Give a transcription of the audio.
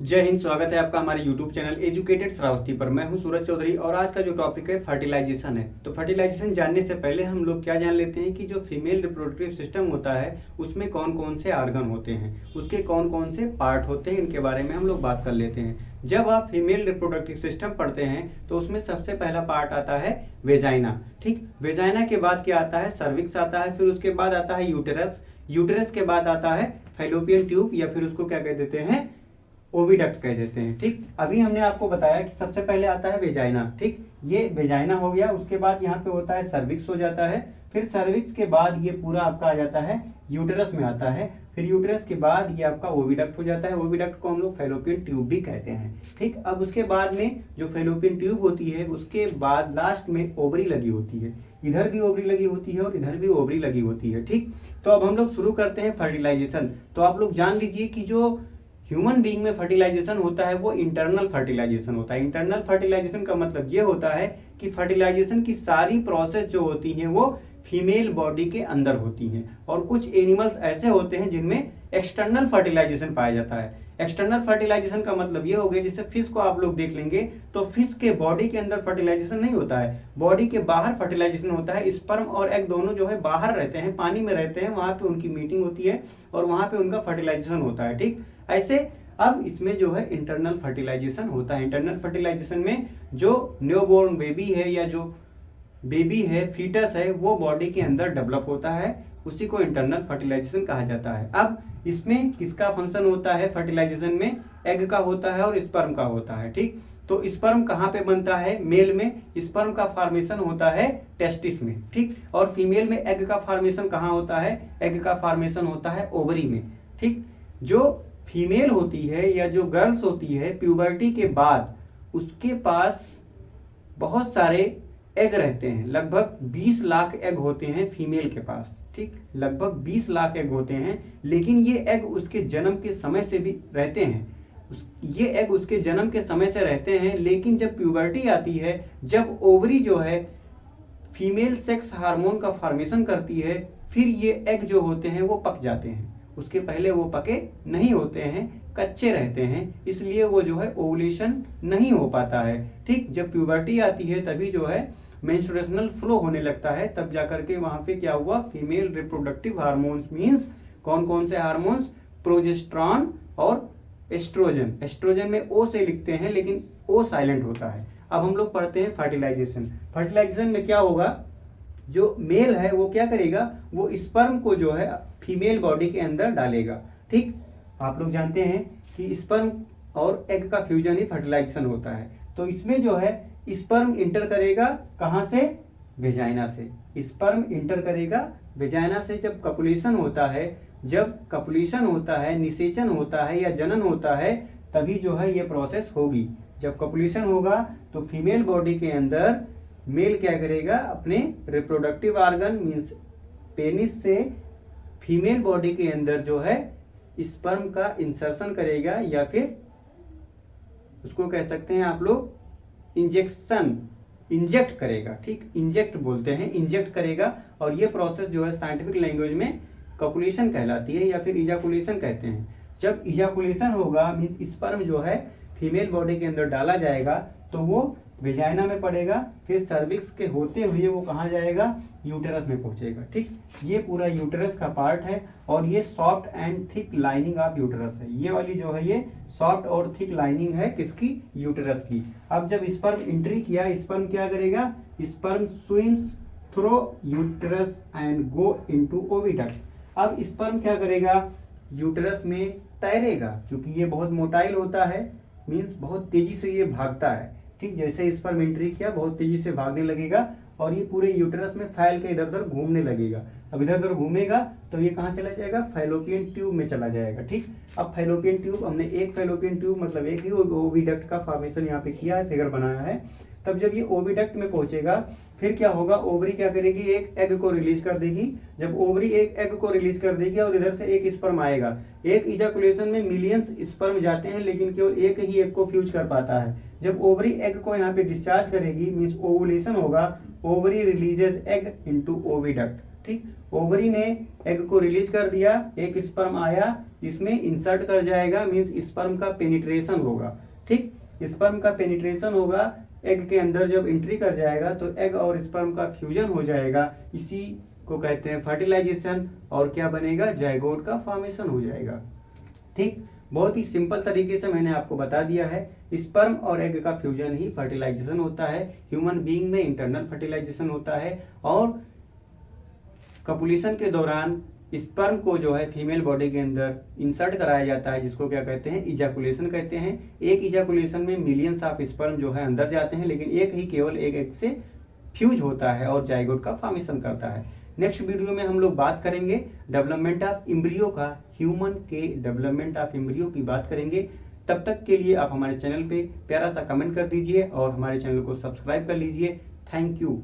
जय हिंद। स्वागत है आपका हमारे YouTube चैनल एजुकेटेड श्रावस्ती पर। मैं हूं सूरज चौधरी और आज का जो टॉपिक है फर्टिलाइजेशन है। तो फर्टिलाइजेशन जानने से पहले हम लोग क्या जान लेते हैं कि जो फीमेल रिप्रोडक्टिव सिस्टम होता है उसमें कौन कौन से आर्गन होते हैं, उसके कौन कौन से पार्ट होते हैं, इनके बारे में हम लोग बात कर लेते हैं। जब आप फीमेल रिप्रोडक्टिव सिस्टम पढ़ते हैं तो उसमें सबसे पहला पार्ट आता है वेजाइना। ठीक, वेजाइना के बाद क्या आता है? सर्विक्स आता है। फिर उसके बाद आता है यूटेरस। यूटेरस के बाद आता है फैलोपियन ट्यूब या फिर उसको क्या कह देते हैं? ओविडक्ट कह देते हैं। ठीक, अभी हमने आपको बताया कि सबसे पहले आता है वेजाइना। ठीक, ये वेजाइना हो गया। उसके बाद यहाँ पे होता है सर्विक्स हो जाता है। फिर सर्विक्स के बाद ये पूरा आपका आ जाता है यूटेरस में आता है। फिर यूटेरस के बाद ये आपका ओविडक्ट हो जाता है। ओविडक्ट को हम लोग फैलोपियन ट्यूब भी कहते हैं। ठीक, अब उसके बाद में जो फैलोपियन ट्यूब होती है उसके बाद लास्ट में ओवरी लगी होती है। इधर भी ओवरी लगी होती है और इधर भी ओवरी लगी होती है। ठीक, तो अब हम लोग शुरू करते हैं फर्टिलाइजेशन। तो आप लोग जान लीजिए कि जो ह्यूमन बीइंग में फर्टिलाइजेशन होता है वो इंटरनल फर्टिलाइजेशन होता है। इंटरनल फर्टिलाइजेशन का मतलब ये होता है कि फर्टिलाइजेशन की सारी प्रोसेस जो होती है वो फीमेल बॉडी के अंदर होती हैं। और कुछ एनिमल्स ऐसे होते हैं जिनमें एक्सटर्नल फर्टिलाइजेशन पाया जाता है। एक्सटर्नल फर्टिलाइजेशन का मतलब ये हो गया, जैसे फिश को आप लोग देख लेंगे तो फिश के बॉडी के अंदर फर्टिलाइजेशन नहीं होता है, बॉडी के बाहर फर्टिलाइजेशन होता है। स्पर्म और एग दोनों जो है बाहर रहते हैं, पानी में रहते हैं, वहां पे उनकी मीटिंग होती है और वहां पे उनका फर्टिलाइजेशन होता है। ठीक, ऐसे अब इसमें जो है इंटरनल फर्टिलाइजेशन होता है। इंटरनल फर्टिलाइजेशन में जो न्यूबॉर्न बेबी है या जो बेबी है, फीटस है, वो बॉडी के अंदर डेवलप होता है, उसी को इंटरनल फर्टिलाइजेशन कहा जाता है। अब इसमें किसका फंक्शन होता है? फर्टिलाइजेशन में एग का होता है और स्पर्म का होता है। ठीक, तो स्पर्म कहाँ पे बनता है? मेल में स्पर्म का फॉर्मेशन होता है टेस्टिस में। ठीक, और फीमेल में एग का फॉर्मेशन कहाँ होता है? एग का फॉर्मेशन होता है ओवरी में। ठीक, जो फीमेल होती है या जो गर्ल्स होती है प्यूबर्टी के बाद उसके पास बहुत सारे एग रहते हैं। लगभग 20 लाख एग होते हैं फीमेल के पास। ठीक, लगभग 20 लाख एग होते हैं। लेकिन ये एग उसके जन्म के समय से भी रहते हैं, ये एग उसके जन्म के समय से रहते हैं। लेकिन जब प्यूबर्टी आती है, जब ओवरी जो है फीमेल सेक्स हार्मोन का फॉर्मेशन करती है, फिर ये एग जो होते हैं वो पक जाते हैं। उसके पहले वो पके नहीं होते हैं, कच्चे रहते हैं, इसलिए वो जो है ओवुलेशन नहीं हो पाता है। ठीक, जब प्यूबर्टी आती है तभी जो है मेंस्ट्रुएशनल फ्लो होने लगता है, तब जाकर के वहां पे क्या हुआ? फीमेल रिप्रोडक्टिव हार्मोन्स मींस कौन कौन से हार्मोन्स? प्रोजेस्टेरॉन और एस्ट्रोजन। एस्ट्रोजन में ओ से लिखते हैं लेकिन ओ साइलेंट होता है। अब हम लोग पढ़ते हैं फर्टिलाइजेशन। फर्टिलाइजेशन में क्या होगा? जो मेल है वो क्या करेगा? वो स्पर्म को जो है फीमेल बॉडी के अंदर डालेगा। ठीक, आप लोग जानते हैं कि स्पर्म और एग का फ्यूजन ही फर्टिलाइजेशन होता है। तो इसमें जो है स्पर्म इंटर करेगा कहाँ से? वेजाइना से। स्पर्म इंटर करेगा वेजाइना से। जब कपुलेशन होता है, जब कपुलेशन होता है, निषेचन होता है या जनन होता है, तभी जो है ये प्रोसेस होगी। जब कपुलेशन होगा तो फीमेल बॉडी के अंदर मेल क्या करेगा? अपने रिप्रोडक्टिव ऑर्गन मींस पेनिस से फीमेल बॉडी के अंदर जो है स्पर्म का इंसर्शन करेगा या फिर उसको कह सकते हैं आप लोग इंजेक्शन, इंजेक्ट करेगा। ठीक, इंजेक्ट बोलते हैं, इंजेक्ट करेगा। और ये प्रोसेस जो है साइंटिफिक लैंग्वेज में कपुलेशन कहलाती है या फिर इजाकुलेशन कहते हैं। जब इजाकुलेशन होगा मींस स्पर्म जो है फीमेल बॉडी के अंदर डाला जाएगा तो वो वेजाइना में पड़ेगा, फिर सर्विक्स के होते हुए वो कहाँ जाएगा? यूटेरस में पहुंचेगा। ठीक, ये पूरा यूटेरस का पार्ट है और ये soft and thick lining of uterus है। ये वाली जो है ये सॉफ्ट और थिक लाइनिंग है किसकी? यूटेरस की। अब जब स्पर्म एंट्री किया, स्पर्म क्या करेगा? Sperm swims through uterus and go into oviduct. अब स्पर्म क्या करेगा? यूटेरस में तैरेगा, क्योंकि ये बहुत मोटाइल होता है, मीन्स बहुत तेजी से ये भागता है। ठीक, जैसे स्पर्म एंट्री किया बहुत तेजी से भागने लगेगा और ये पूरे यूटेरस में फैल के इधर उधर घूमने लगेगा। अब इधर उधर घूमेगा तो ये कहाँ चला जाएगा? फैलोपियन ट्यूब में चला जाएगा। ठीक, अब फैलोपियन ट्यूब, हमने एक फैलोपियन ट्यूब मतलब एक ही ओविडक्ट का फॉर्मेशन यहाँ पे किया है, फिगर बनाया है। तब जब ये ओविडक्ट में पहुंचेगा फिर क्या होगा? ओवरी क्या करेगी? एक एग को रिलीज कर देगी। जब ओवरी एक एग को रिलीज कर देगी और इधर से एक स्पर्म आएगा। एक इजाकुलेशन में मिलियंस स्पर्म जाते हैं लेकिन केवल एक ही एग को फ्यूज कर पाता है। जब ओवरी एग को यहाँ पे डिस्चार्ज करेगी मींस ओवुलेशन होगा, ovary releases egg into oviduct. ठीक, ओवरी ने एग को रिलीज कर दिया, एक स्पर्म आया, इसमें इंसर्ट कर जाएगा, मीन्स स्पर्म का पेनिट्रेशन होगा। ठीक, स्पर्म का पेनिट्रेशन होगा, एग के अंदर जब एंट्री कर जाएगा तो एग और स्पर्म का फ्यूजन हो जाएगा, इसी को कहते हैं फर्टिलाइजेशन। और क्या बनेगा, जाइगोट का फॉर्मेशन हो जाएगा। ठीक, बहुत ही सिंपल तरीके से मैंने आपको बता दिया है, स्पर्म और एग का फ्यूजन ही फर्टिलाइजेशन होता है। ह्यूमन बीइंग में इंटरनल फर्टिलाइजेशन होता है और कपुलेशन के दौरान स्पर्म को जो है फीमेल बॉडी के अंदर इंसर्ट कराया जाता है, जिसको क्या कहते हैं, इजैकुलेशन कहते हैं। एक इजैकुलेशन में मिलियंस ऑफ स्पर्म जो है अंदर जाते हैं, लेकिन एक ही केवल एक एग से फ्यूज होता है और जाइगोट का फॉर्मेशन करता है। नेक्स्ट वीडियो में हम लोग बात करेंगे डेवलपमेंट ऑफ एम्ब्रियो का, ह्यूमन के डेवलपमेंट ऑफ एम्ब्रियो की बात करेंगे। तब तक के लिए आप हमारे चैनल पे प्यारा सा कमेंट कर दीजिए और हमारे चैनल को सब्सक्राइब कर लीजिए। Thank you.